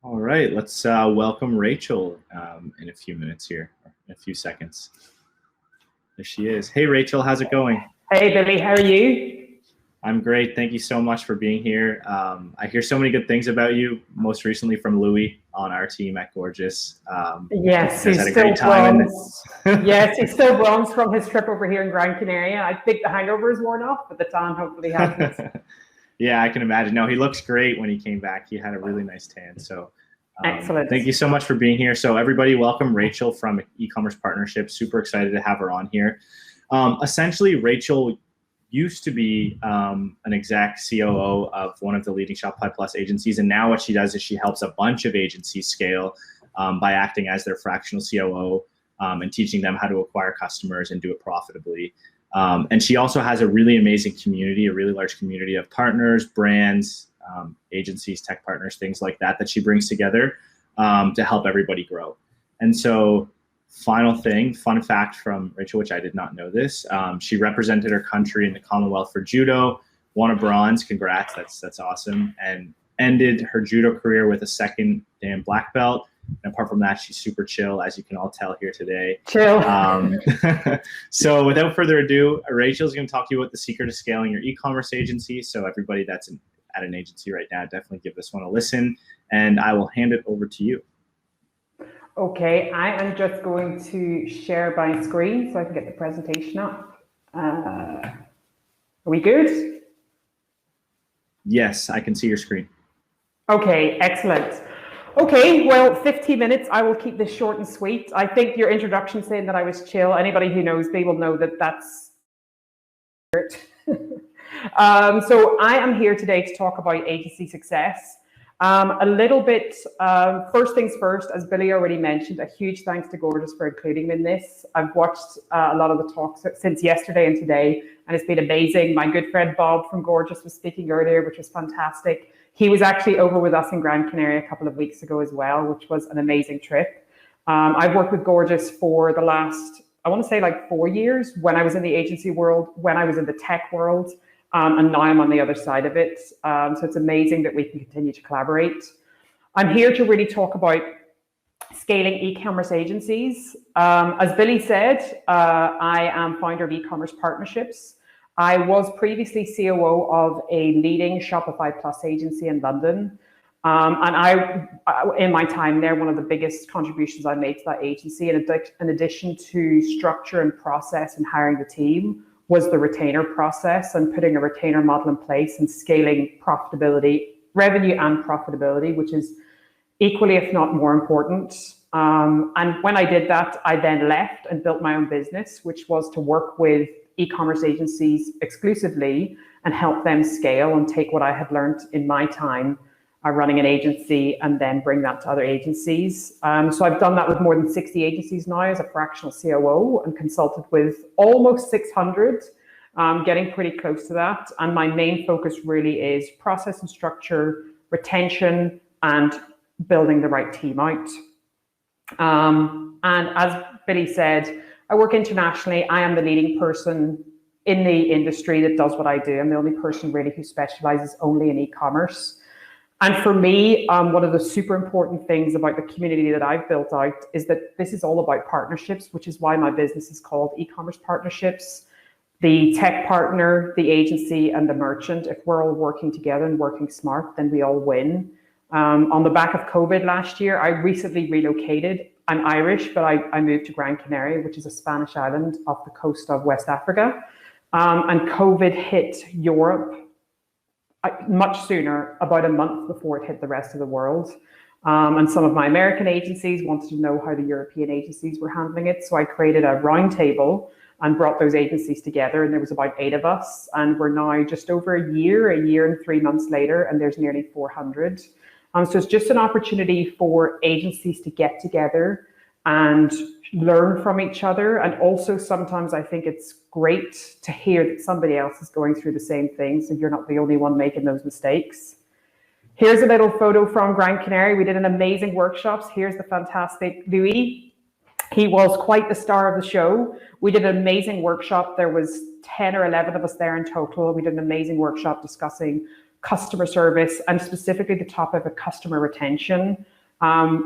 All right, let's welcome Rachel in a few minutes here, in a few seconds. There she is. Hey, Rachel, how's it going? Hey, Billy, how are you? I'm great. Thank you so much for being here. I hear so many good things about you, most recently from Louis on our team at Gorgeous. Yes, he's he's still bronze. In Yes, he's still bronze from his trip over here in Gran Canaria. I think the hangover is worn off, but the tan hopefully hasn't. Yeah, I can imagine. No, he looks great when he came back. He had a really nice tan. So Excellent. Thank you so much for being here. So everybody, welcome Rachel from Ecommerce Partnerships. Super excited to have her on here. Essentially, Rachel used to be an exec COO of one of the leading Shopify Plus agencies. And now what she does is she helps a bunch of agencies scale by acting as their fractional COO and teaching them how to acquire customers and do it profitably. And she also has a really amazing community, a really large community of partners, brands, agencies, tech partners, things like that, that she brings together to help everybody grow. And so final thing, fun fact from Rachel, which I did not know this, she represented her country in the Commonwealth for judo, won a bronze, congrats, that's awesome, and ended her judo career with a second Dan black belt. And apart from that, she's super chill, as you can all tell here today. Chill. So without further ado, Rachel's going to talk to you about the secret of scaling your e-commerce agency. So everybody that's at an agency right now, definitely give this one a listen, and I will hand it over to you. Okay, I am just going to share my screen so I can get the presentation up. Are we good? Yes, I can see your screen. Okay, excellent. Okay, well, 15 minutes. I will keep this short and sweet. I think your introduction saying that I was chill, anybody who knows me will know that that's so I am here today to talk about agency success. A little bit, first things first, as Billy already mentioned, a huge thanks to Gorgeous for including me in this. I've watched a lot of the talks since yesterday and today, and it's been amazing. My good friend Bob from Gorgeous was speaking earlier, which was fantastic. He was actually over with us in Gran Canaria a couple of weeks ago as well, which was an amazing trip. I've worked with Gorgeous for the last, I want to say like 4 years, when I was in the agency world, when I was in the tech world, and now I'm on the other side of it. So it's amazing that we can continue to collaborate. I'm here to really talk about scaling e-commerce agencies. As Billy said, I am founder of Ecommerce Partnerships. I was previously COO of a leading Shopify Plus agency in London. And in my time there, one of the biggest contributions I made to that agency, in addition to structure and process and hiring the team, was the retainer process and putting a retainer model in place and scaling profitability, revenue and profitability, which is equally, if not more important. And when I did that, I then left and built my own business, which was to work with e-commerce agencies exclusively and help them scale and take what I had learned in my time running an agency and then bring that to other agencies. So I've done that with more than 60 agencies now as a fractional COO and consulted with almost 600, getting pretty close to that. And my main focus really is process and structure, retention, and building the right team out. And as Billy said, I work internationally. I am the leading person in the industry that does what I do. I'm the only person really who specializes only in e-commerce. And for me, one of the super important things about the community that I've built out is that this is all about partnerships, which is why my business is called Ecommerce Partnerships. The tech partner, the agency, and the merchant, if we're all working together and working smart, then we all win. On the back of COVID last year, I recently relocated. I'm Irish, but I moved to Gran Canaria, which is a Spanish island off the coast of West Africa. And COVID hit Europe much sooner, about a month before it hit the rest of the world. And some of my American agencies wanted to know how the European agencies were handling it. So I created a roundtable and brought those agencies together. And there was about 8 of us. And we're now just over a year and 3 months later, and there's nearly 400. So it's just an opportunity for agencies to get together and learn from each other. And also sometimes I think it's great to hear that somebody else is going through the same thing, so you're not the only one making those mistakes. Here's a little photo from Gran Canaria. We did an amazing workshops. Here's the fantastic Louis. He was quite the star of the show. We did an amazing workshop. There was 10 or 11 of us there in total. We did an amazing workshop discussing customer service and specifically the topic of customer retention.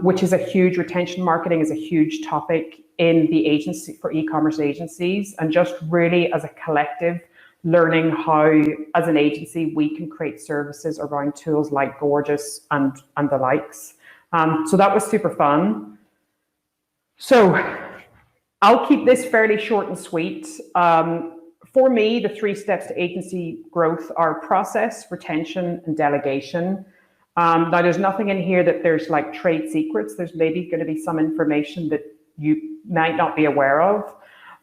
which is a huge, retention marketing is a huge topic in the agency for e-commerce agencies, and just really as a collective, learning how, as an agency, we can create services around tools like Gorgeous and the likes. So that was super fun. So I'll keep this fairly short and sweet. For me, the 3 steps to agency growth are process, retention, and delegation. Now, there's nothing in here that there's like trade secrets. There's maybe going to be some information that you might not be aware of,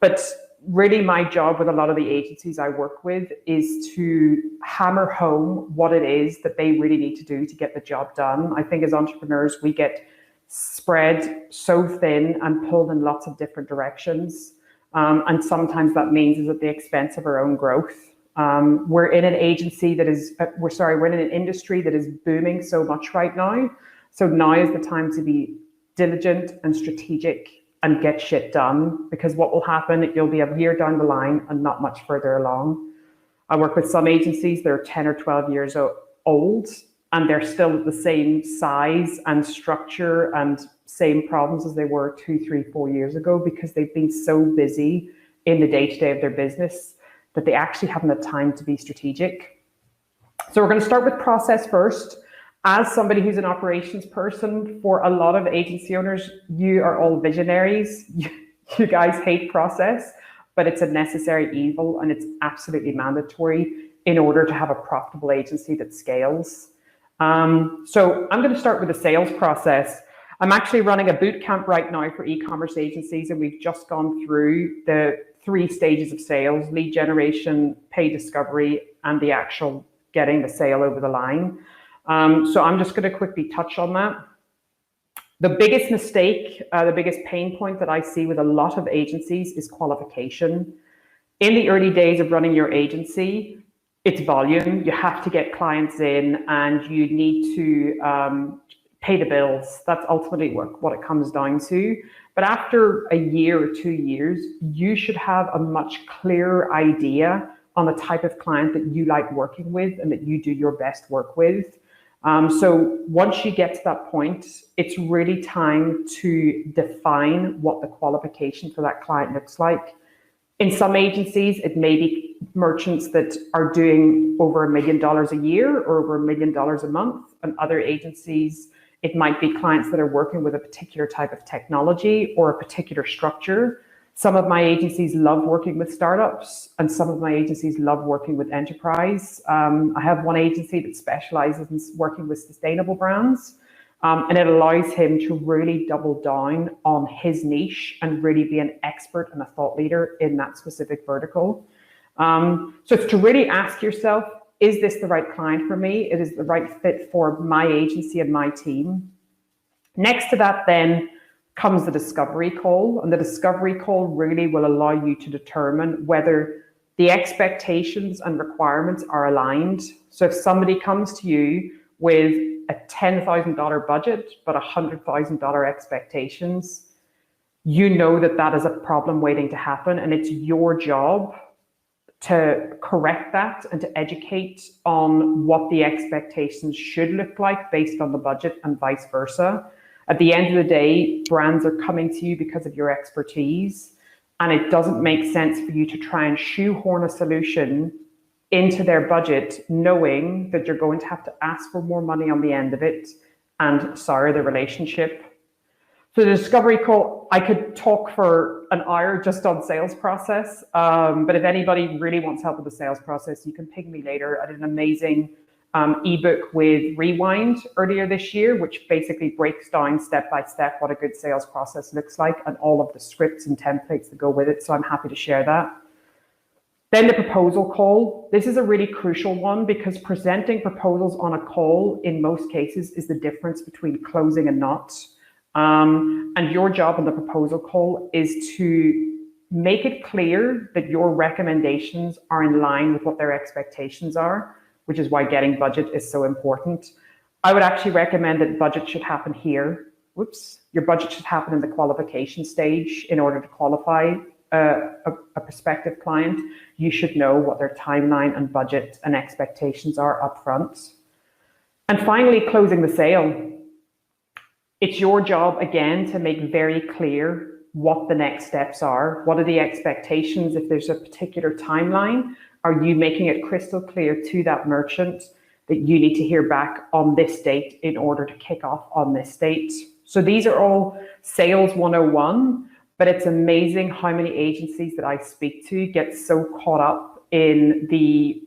but really my job with a lot of the agencies I work with is to hammer home what it is that they really need to do to get the job done. I think as entrepreneurs, we get spread so thin and pulled in lots of different directions. And sometimes that means is at the expense of our own growth. We're in an agency that is, we're in an industry that is booming so much right now. So now is the time to be diligent and strategic and get shit done, because what will happen, you'll be a year down the line and not much further along. I work with some agencies that are 10 or 12 years old, and they're still at the same size and structure and same problems as they were 2, 3, 4 years ago, because they've been so busy in the day-to-day of their business that they actually haven't had time to be strategic. So we're going to start with process first. As somebody who's an operations person, for a lot of agency owners, you are all visionaries. You guys hate process, but it's a necessary evil, and it's absolutely mandatory in order to have a profitable agency that scales. So I'm going to start with the sales process. I'm actually running a boot camp right now for e-commerce agencies, and we've just gone through the 3 stages of sales: lead generation, pay discovery, and the actual getting the sale over the line. So I'm just going to quickly touch on that. The biggest mistake, the biggest pain point that I see with a lot of agencies is qualification. In the early days of running your agency, it's volume. You have to get clients in, and you need to pay the bills. That's ultimately what it comes down to. But after a year or 2 years, you should have a much clearer idea on the type of client that you like working with and that you do your best work with. So once you get to that point, it's really time to define what the qualification for that client looks like. In some agencies, it may be merchants that are doing over $1 million a year or over $1 million a month. And other agencies, it might be clients that are working with a particular type of technology or a particular structure. Some of my agencies love working with startups, and some of my agencies love working with enterprise. I have one agency that specializes in working with sustainable brands, and it allows him to really double down on his niche and really be an expert and a thought leader in that specific vertical. So it's to really ask yourself, is this the right client for me? It is the right fit for my agency and my team. Next to that then comes the discovery call, and the discovery call really will allow you to determine whether the expectations and requirements are aligned. So if somebody comes to you with a $10,000 budget but $100,000 expectations, you know that that is a problem waiting to happen, and it's your job to correct that and to educate on what the expectations should look like based on the budget and vice versa. At the end of the day, brands are coming to you because of your expertise, and it doesn't make sense for you to try and shoehorn a solution into their budget, knowing that you're going to have to ask for more money on the end of it and sour the relationship. So the discovery call, I could talk for an hour just on sales process, but if anybody really wants help with the sales process, you can ping me later. I did an amazing ebook with Rewind earlier this year, which basically breaks down step by step what a good sales process looks like and all of the scripts and templates that go with it. So I'm happy to share that. Then the proposal call. This is a really crucial one, because presenting proposals on a call in most cases is the difference between closing and not. And your job on the proposal call is to make it clear that your recommendations are in line with what their expectations are, which is why getting budget is so important. I would actually recommend that budget should happen here. Your budget should happen in the qualification stage in order to qualify a prospective client. You should know what their timeline and budget and expectations are up front. And finally, closing the sale. It's your job, again, to make very clear what the next steps are. What are the expectations? If there's a particular timeline, are you making it crystal clear to that merchant that you need to hear back on this date in order to kick off on this date? So these are all sales 101, but it's amazing how many agencies that I speak to get so caught up in the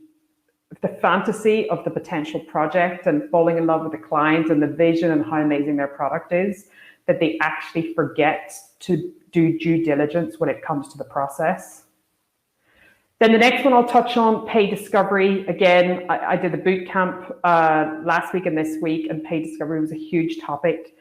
fantasy of the potential project and falling in love with the client and the vision and how amazing their product is, that they actually forget to do due diligence when it comes to the process. Then the next one I'll touch on, paid discovery. Again, I did a boot camp last week and this week, and paid discovery was a huge topic.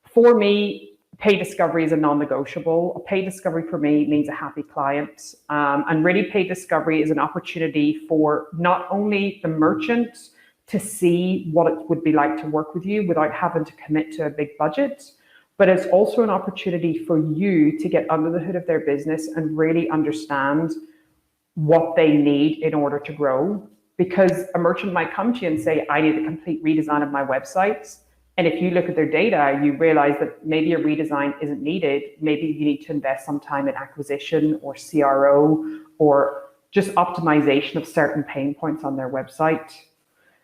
For me, paid discovery is a non-negotiable. A paid discovery for me means a happy client. And really, paid discovery is an opportunity for not only the merchant to see what it would be like to work with you without having to commit to a big budget, but it's also an opportunity for you to get under the hood of their business and really understand what they need in order to grow. Because a merchant might come to you and say, I need a complete redesign of my website. And if you look at their data, you realize that maybe a redesign isn't needed. Maybe you need to invest some time in acquisition or CRO or just optimization of certain pain points on their website.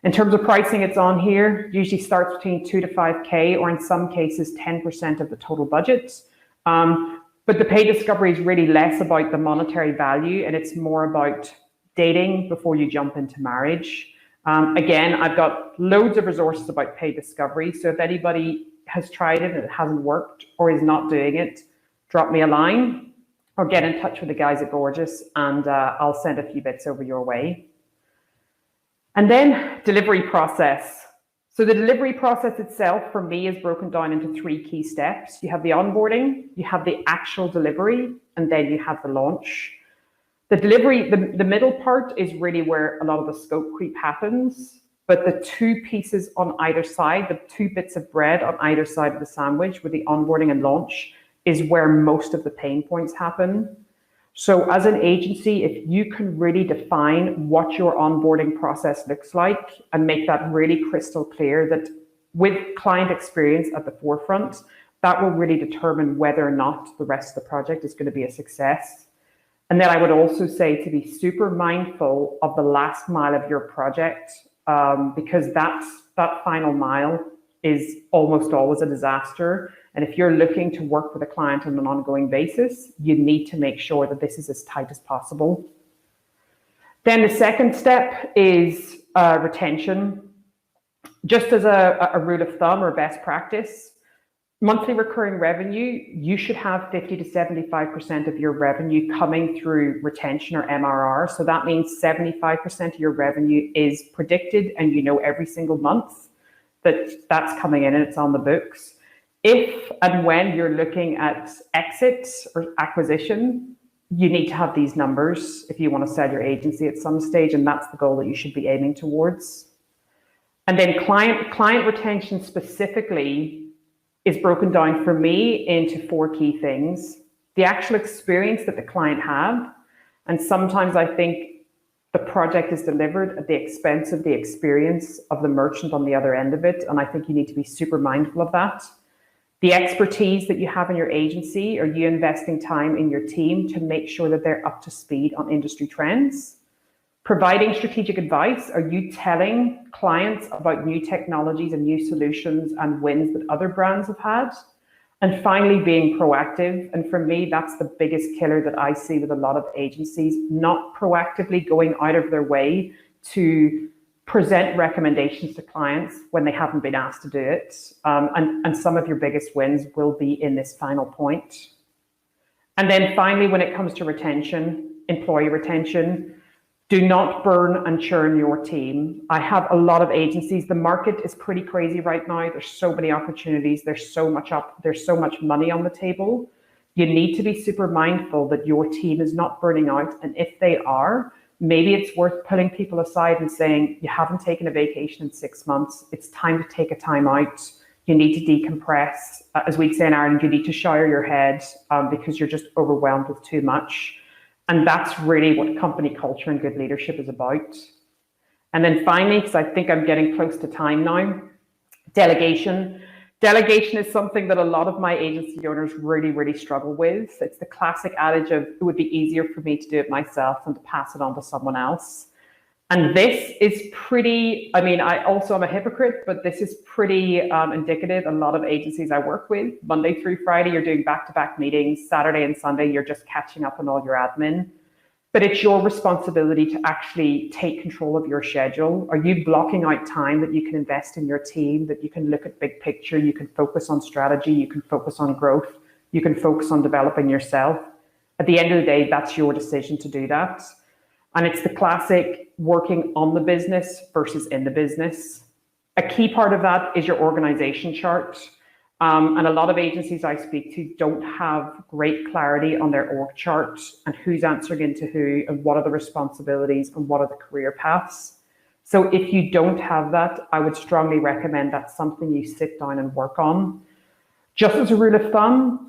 In terms of pricing, it's on here. Usually starts between 2 to 5K, or in some cases, 10% of the total budget. But the paid discovery is really less about the monetary value, and it's more about dating before you jump into marriage. Again, I've got loads of resources about paid discovery. So if anybody has tried it and it hasn't worked or is not doing it, drop me a line or get in touch with the guys at Gorgeous, and I'll send a few bits over your way. And then delivery process. So the delivery process itself for me is broken down into 3 key steps. You have the onboarding, you have the actual delivery, and then you have the launch. The delivery, the middle part is really where a lot of the scope creep happens, but the 2 pieces on either side, the 2 bits of bread on either side of the sandwich with the onboarding and launch, is where most of the pain points happen. So as an agency, if you can really define what your onboarding process looks like and make that really crystal clear, that with client experience at the forefront, that will really determine whether or not the rest of the project is going to be a success. And then I would also say to be super mindful of the last mile of your project, because that final mile is almost always a disaster. And if you're looking to work with a client on an ongoing basis, you need to make sure that this is as tight as possible. Then the second step is retention. Just as a rule of thumb or best practice, monthly recurring revenue, you should have 50 to 75% of your revenue coming through retention or MRR. So that means 75% of your revenue is predicted, and you know every single month that that's coming in and it's on the books. If and when you're looking at exits or acquisition, you need to have these numbers if you want to sell your agency at some stage, and that's the goal that you should be aiming towards. And then client retention specifically is broken down for me into 4 key things. The actual experience that the client had, and sometimes I think the project is delivered at the expense of the experience of the merchant on the other end of it, and I think you need to be super mindful of that. The expertise that you have in your agency, are you investing time in your team to make sure that they're up to speed on industry trends? Providing strategic advice, are you telling clients about new technologies and new solutions and wins that other brands have had? And finally, being proactive. And for me, that's the biggest killer that I see with a lot of agencies, not proactively going out of their way to present recommendations to clients when they haven't been asked to do it. And some of your biggest wins will be in this final point. And then finally, when it comes to retention, employee retention, do not burn and churn your team. I have a lot of agencies. The market is pretty crazy right now. There's so many opportunities. There's so much money on the table. You need to be super mindful that your team is not burning out. And if they are, maybe it's worth pulling people aside and saying, you haven't taken a vacation in 6 months. It's time to take a time out. You need to decompress. As we'd say in Ireland, you need to shower your head because you're just overwhelmed with too much. And that's really what company culture and good leadership is about. And then finally, because I think I'm getting close to time now, delegation. Delegation is something that a lot of my agency owners really, really struggle with. It's the classic adage of, it would be easier for me to do it myself than to pass it on to someone else. And this is pretty, I mean, I also am a hypocrite, but this is pretty indicative. A lot of agencies I work with, Monday through Friday, you're doing back-to-back meetings. Saturday and Sunday, you're just catching up on all your admin. But it's your responsibility to actually take control of your schedule. Are you blocking out time that you can invest in your team, that you can look at big picture, you can focus on strategy, you can focus on growth, you can focus on developing yourself? At the end of the day, that's your decision to do that. And it's the classic working on the business versus in the business. A key part of that is your organization chart. And a lot of agencies I speak to don't have great clarity on their org chart and who's answering into who and what are the responsibilities and what are the career paths. So if you don't have that, I would strongly recommend that's something you sit down and work on. Just as a rule of thumb,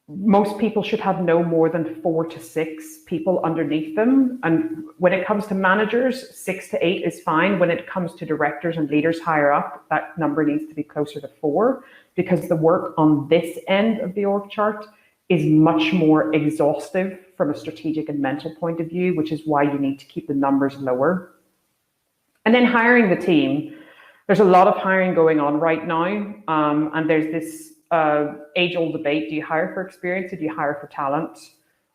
most people should have no more than 4 to 6 people underneath them. And when it comes to managers, 6 to 8 is fine. When it comes to directors and leaders higher up, that number needs to be closer to 4, because the work on this end of the org chart is much more exhaustive from a strategic and mental point of view, which is why you need to keep the numbers lower. And then hiring the team. There's a lot of hiring going on right now. And there's this age-old debate: do you hire for experience or do you hire for talent?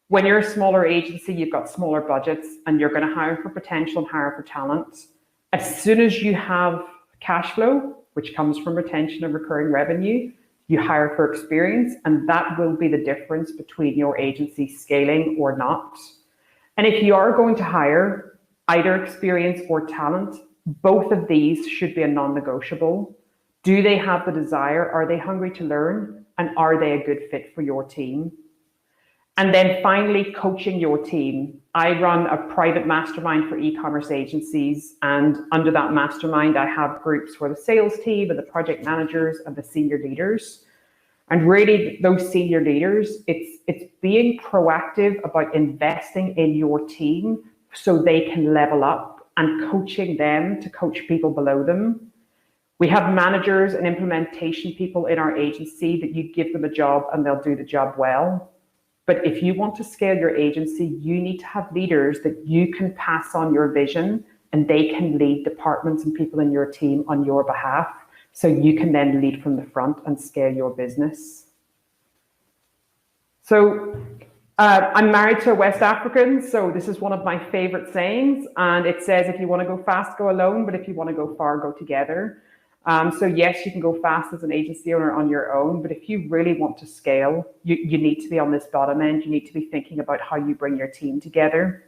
When you're a smaller agency, you've got smaller budgets and you're going to hire for potential and hire for talent. As soon as you have cash flow, which comes from retention of recurring revenue, you hire for experience, and that will be the difference between your agency scaling or not. And if you are going to hire either experience or talent, both of these should be a non-negotiable. Do they have the desire? Are they hungry to learn? And are they a good fit for your team? And then finally, coaching your team. I run a private mastermind for e-commerce agencies. And under that mastermind, I have groups for the sales team and the project managers and the senior leaders. And really, those senior leaders, it's being proactive about investing in your team so they can level up, and coaching them to coach people below them. We have managers and implementation people in our agency that you give them a job and they'll do the job well. But if you want to scale your agency, you need to have leaders that you can pass on your vision, and they can lead departments and people in your team on your behalf, so you can then lead from the front and scale your business. So I'm married to a West African, so this is one of my favorite sayings, and it says, if you want to go fast, go alone, but if you want to go far, go together. So yes, you can go fast as an agency owner on your own, but if you really want to scale, you need to be on this bottom end. You need to be thinking about how you bring your team together.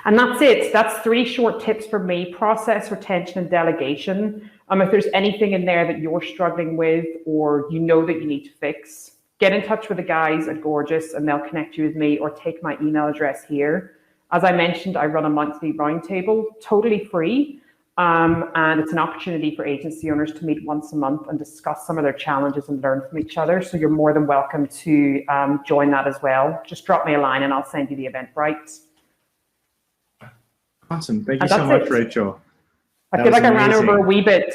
And that's it. That's 3 short tips for me: process, retention, and delegation. If there's anything in there that you're struggling with or you know that you need to fix, get in touch with the guys at Gorgeous and they'll connect you with me, or take my email address here. As I mentioned, I run a monthly roundtable, totally free. And it's an opportunity for agency owners to meet once a month and discuss some of their challenges and learn from each other. So you're more than welcome to join that as well. Just drop me a line and I'll send you the Eventbrite. Awesome. Thank you so much, Rachel. I feel like I ran over a wee bit.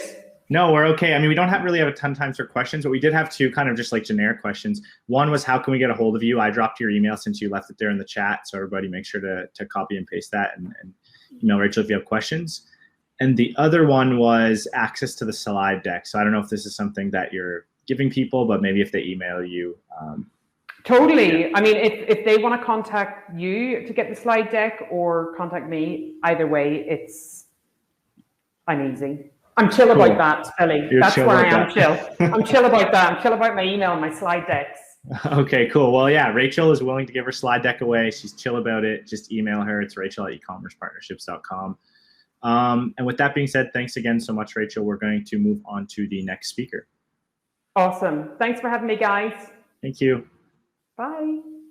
No, we're okay. I mean, we don't really have a ton of time for questions, but we did have 2 kind of just like generic questions. One was, how can we get a hold of you? I dropped your email since you left it there in the chat. So everybody make sure to copy and paste that and email Rachel if you have questions. And the other one was access to the slide deck. So I don't know if this is something that you're giving people, but maybe if they email you. Totally. Yeah. I mean, if they want to contact you to get the slide deck or contact me, either way, I'm easy. I'm chill about that, Ellie. That's where I am chill. I'm chill about that. I'm chill about my email and my slide decks. Okay, cool. Well, yeah, Rachel is willing to give her slide deck away. She's chill about it. Just email her. It's rachel@ecommercepartnerships.com. And with that being said, thanks again so much, Rachel. We're going to move on to the next speaker. Awesome. Thanks for having me, guys. Thank you. Bye.